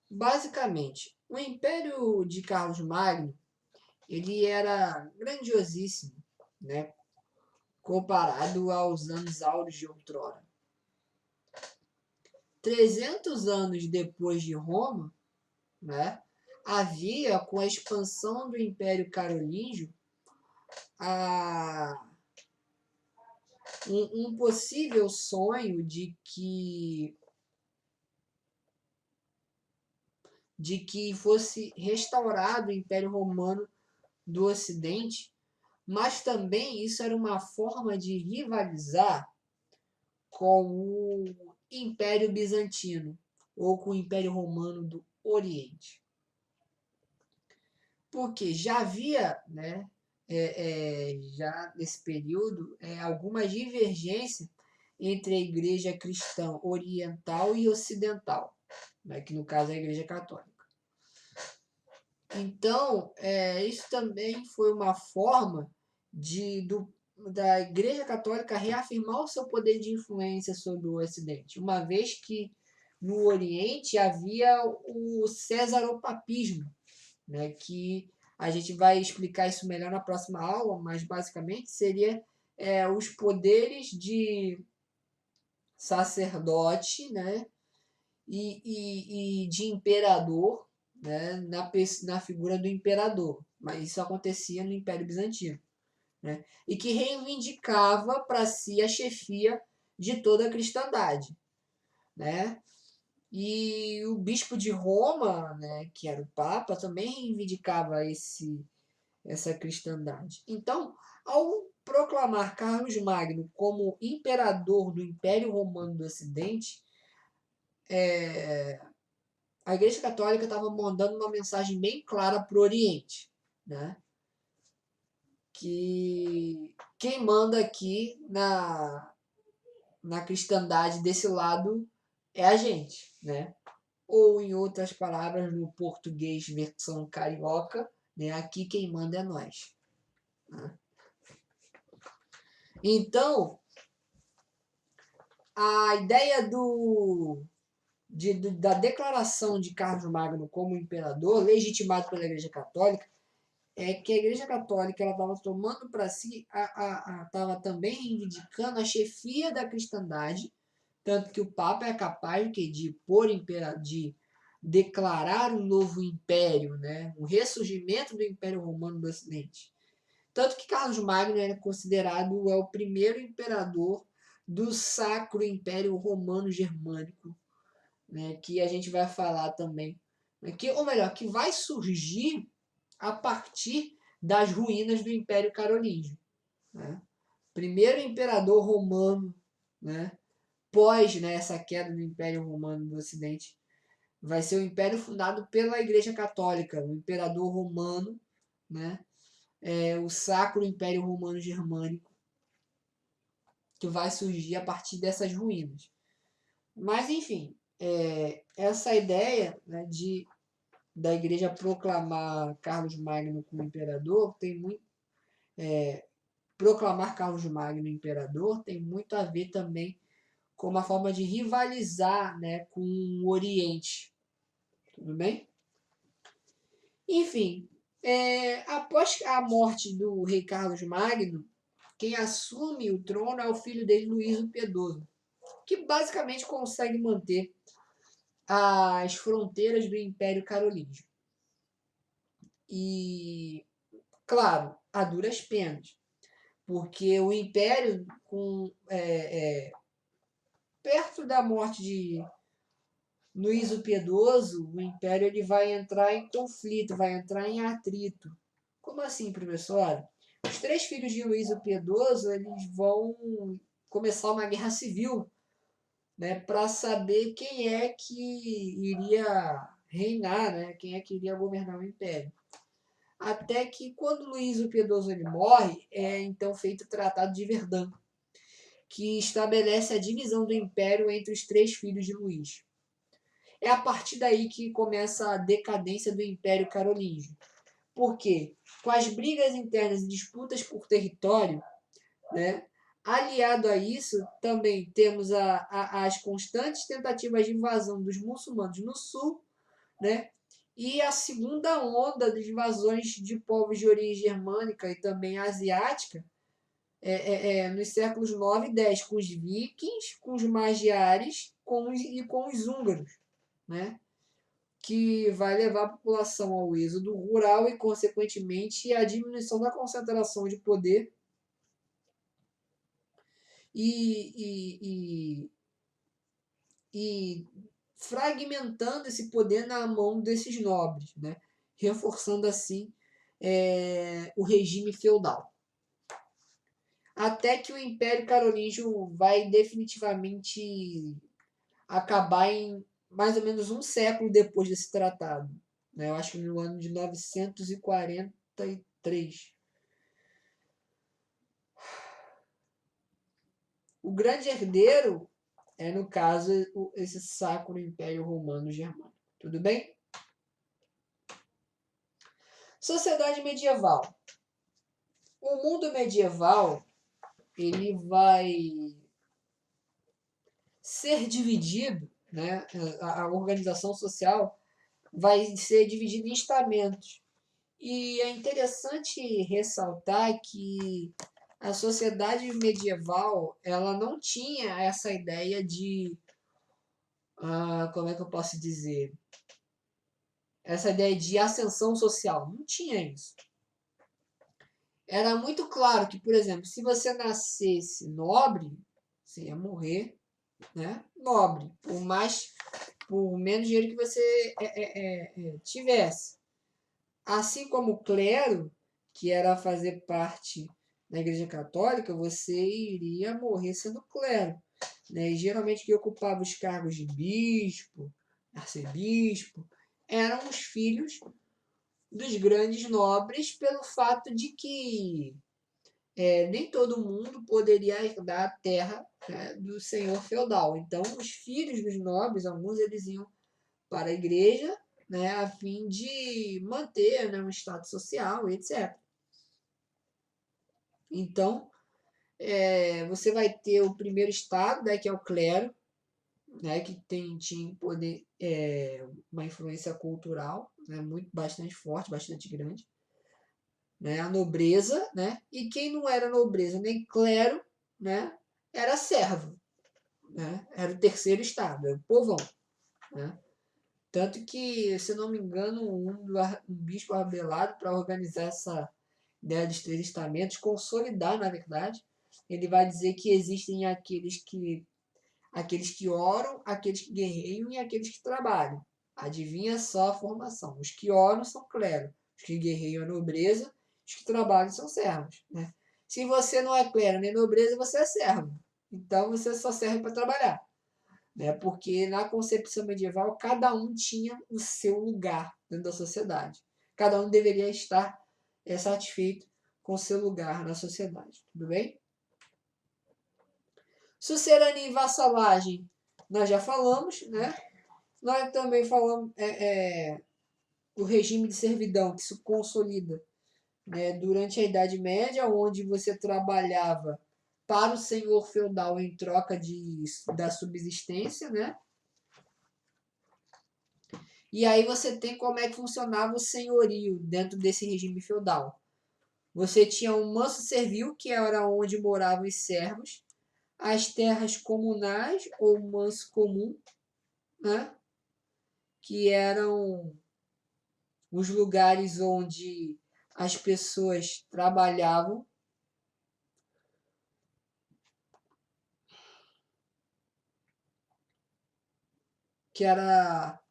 basicamente, o Império de Carlos Magno ele era grandiosíssimo, né, comparado aos anos áureos de outrora. 300 anos depois de Roma, né, havia, com a expansão do Império Carolíngio, um possível sonho de que fosse restaurado o Império Romano do Ocidente, mas também isso era uma forma de rivalizar com o Império Bizantino ou com o Império Romano do Oriente. Porque já havia, né, já nesse período, alguma divergência entre a Igreja cristã oriental e ocidental, né, que no caso é a Igreja Católica. Então, isso também foi uma forma da Igreja Católica reafirmar o seu poder de influência sobre o Ocidente, uma vez que no Oriente havia o cesaropapismo, né, que a gente vai explicar isso melhor na próxima aula, mas basicamente seria os poderes de sacerdote, né, e de imperador, né, na figura do imperador. Mas isso acontecia no Império Bizantino. Né, e que reivindicava para si a chefia de toda a cristandade. Né? E o bispo de Roma, né, que era o Papa, também reivindicava essa cristandade. Então, ao proclamar Carlos Magno como imperador do Império Romano do Ocidente, a Igreja Católica estava mandando uma mensagem bem clara para o Oriente, né? Que quem manda aqui na cristandade desse lado é a gente, né? Ou, em outras palavras, no português versão carioca, né? Aqui quem manda é nós. Né? Então, a ideia da declaração de Carlos Magno como imperador, legitimado pela Igreja Católica, é que a Igreja Católica estava tomando para si, estava também reivindicando a chefia da cristandade, tanto que o Papa é capaz de declarar um novo império, né? Um ressurgimento do Império Romano do Ocidente. Tanto que Carlos Magno é considerado o primeiro imperador do Sacro Império Romano Germânico, né? Que a gente vai falar também. Ou melhor, que vai surgir a partir das ruínas do Império Carolíngio. Né? Primeiro imperador romano, né? Pós, né, essa queda do Império Romano do Ocidente, vai ser o império fundado pela Igreja Católica, o imperador romano, né? O Sacro Império Romano Germânico, que vai surgir a partir dessas ruínas. Mas, enfim, essa ideia, né, da Igreja proclamar Carlos Magno como imperador proclamar Carlos Magno imperador tem muito a ver também com uma forma de rivalizar, né, com o Oriente. Tudo bem? Enfim, após a morte do rei Carlos Magno, quem assume o trono é o filho dele, Luís o Piedoso, que basicamente consegue manter as fronteiras do Império Carolíngio. E, claro, a duras penas, porque o Império, perto da morte de Luís o Piedoso, o Império ele vai entrar em conflito, vai entrar em atrito. Como assim, professor? Os 3 filhos de Luís o Piedoso eles vão começar uma guerra civil, né, para saber quem é que iria reinar, né, quem é que iria governar o Império. Até que quando Luís o Piedoso ele morre, é então feito o Tratado de Verdun, que estabelece a divisão do Império entre os 3 filhos de Luís. É a partir daí que começa a decadência do Império Carolíngio. Por quê? Com as brigas internas e disputas por território, né, aliado a isso, também temos as constantes tentativas de invasão dos muçulmanos no sul, né, e a segunda onda de invasões de povos de origem germânica e também asiática nos séculos 9 e 10, com os vikings, com os magiares e com os húngaros, né? Que vai levar a população ao êxodo rural e, consequentemente, à diminuição da concentração de poder e fragmentando esse poder na mão desses nobres, né? Reforçando assim o regime feudal. Até que o Império Carolíngio vai definitivamente acabar em mais ou menos um século depois desse tratado. Né? Eu acho que no ano de 943. O grande herdeiro é, no caso, esse Sacro Império Romano Germânico. Tudo bem? Sociedade medieval. O mundo medieval ele vai ser dividido, né? A organização social vai ser dividida em estamentos. E é interessante ressaltar que a sociedade medieval ela não tinha essa ideia de, como é que eu posso dizer, essa ideia de ascensão social. Não tinha isso. Era muito claro que, por exemplo, se você nascesse nobre, você ia morrer, né? Nobre, por menos dinheiro que você tivesse. Assim como o clero, que era fazer parte da Igreja Católica, você iria morrer sendo clero. Né? E geralmente quem ocupava os cargos de bispo, arcebispo, eram os filhos dos grandes nobres, pelo fato de que nem todo mundo poderia herdar a terra, né, do senhor feudal. Então, os filhos dos nobres, alguns eles iam para a igreja, né, a fim de manter, né, um status social, etc. Então, você vai ter o primeiro estado, né, que é o clero, né, que tinha poder, uma influência cultural, né, bastante forte, bastante grande. Né, a nobreza, né, e quem não era nobreza nem clero, né, era servo, né, era o terceiro estado, era o povão. Né. Tanto que, se não me engano, um bispo Abelado, para organizar essa ideia dos três estamentos, consolidar, na verdade, ele vai dizer que existem aqueles que oram, aqueles que guerreiam e aqueles que trabalham. Adivinha só a formação. Os que oram são clero, os que guerreiam é nobreza, os que trabalham são servos. Né? Se você não é clero nem nobreza, você é servo. Então você só serve para trabalhar. Né? Porque na concepção medieval, cada um tinha o seu lugar dentro da sociedade. Cada um deveria estar satisfeito com o seu lugar na sociedade. Tudo bem? Sucerania e vassalagem, nós já falamos, né? Nós também falamos o regime de servidão que se consolida, né, durante a Idade Média, onde você trabalhava para o senhor feudal em troca da subsistência, né? E aí você tem como é que funcionava o senhorio dentro desse regime feudal. Você tinha um manso servil, que era onde moravam os servos, as terras comunais ou manso comum, né? Que eram os lugares onde as pessoas trabalhavam, que era,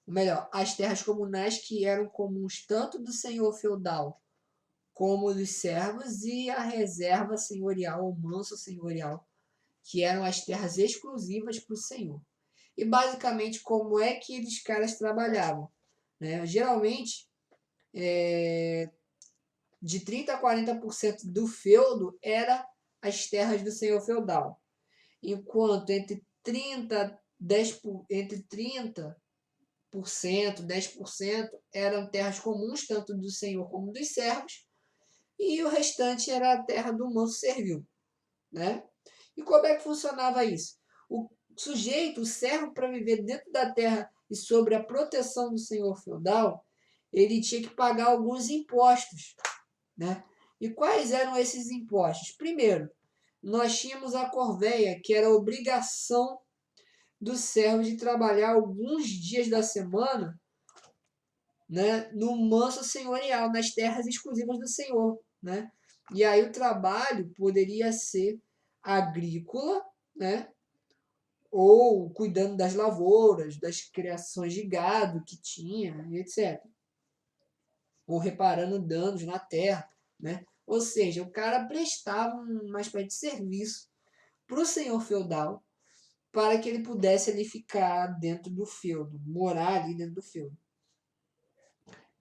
melhor, as terras comunais que eram comuns tanto do senhor feudal como dos servos, e a reserva senhorial, ou manso senhorial, que eram as terras exclusivas para o senhor. E basicamente como é que eles caras trabalhavam? Né? Geralmente, de 30% a 40% do feudo era as terras do senhor feudal. Enquanto entre 30%, 10% eram terras comuns, tanto do senhor como dos servos, e o restante era a terra do manso servil. Né? E como é que funcionava isso? O sujeito, o servo, para viver dentro da terra e sobre a proteção do senhor feudal, ele tinha que pagar alguns impostos. Né? E quais eram esses impostos? Primeiro, nós tínhamos a corveia, que era a obrigação do servo de trabalhar alguns dias da semana, né, no manso senhorial, nas terras exclusivas do senhor. Né? E aí o trabalho poderia ser agrícola, né, ou cuidando das lavouras, das criações de gado que tinha, etc. ou reparando danos na terra, né? Ou seja, o cara prestava uma espécie de serviço para o senhor feudal para que ele pudesse ali ficar dentro do feudo, morar ali dentro do feudo.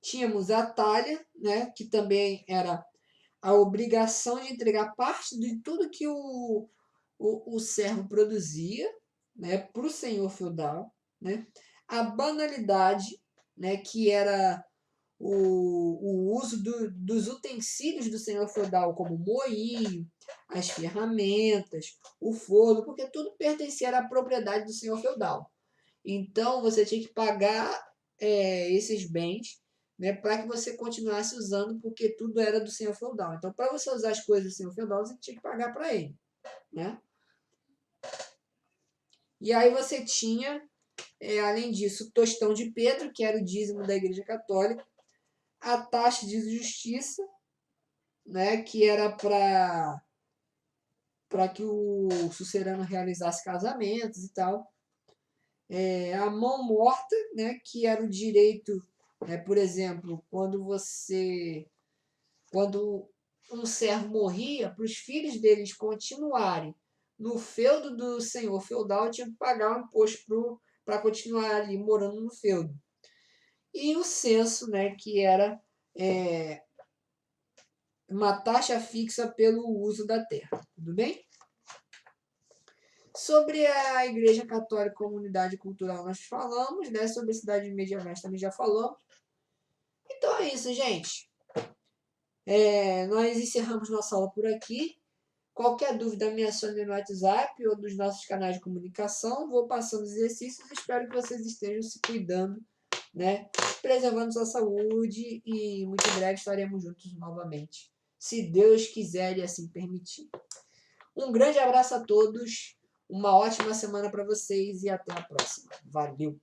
Tínhamos a talha, né, que também era a obrigação de entregar parte de tudo que o servo produzia, né, para o senhor feudal, né? A banalidade, né, que era o uso dos utensílios do senhor feudal, como o moinho, as ferramentas, o forno, porque tudo pertencia à propriedade do senhor feudal. Então você tinha que pagar esses bens, né, para que você continuasse usando, porque tudo era do senhor feudal. Então, para você usar as coisas do senhor feudal, você tinha que pagar para ele, né? E aí você tinha, além disso, o tostão de Pedro, que era o dízimo da Igreja Católica, a taxa de justiça, né, que era para que o sucerano realizasse casamentos e tal. A mão morta, né, que era o direito, por exemplo, quando um servo morria, para os filhos deles continuarem no feudo do senhor feudal, tinha que pagar um imposto para continuar ali morando no feudo. E o censo, né, que era uma taxa fixa pelo uso da terra. Tudo bem? Sobre a Igreja Católica Comunidade Cultural nós falamos, né? Sobre a cidade medieval também já falamos. Então é isso, gente. Nós encerramos nossa aula por aqui. Qualquer dúvida me acione no WhatsApp ou nos nossos canais de comunicação. Vou passando os exercícios. Espero que vocês estejam se cuidando, né? Preservando sua saúde e muito em breve estaremos juntos novamente. Se Deus quiser e assim permitir. Um grande abraço a todos. Uma ótima semana para vocês e até a próxima. Valeu!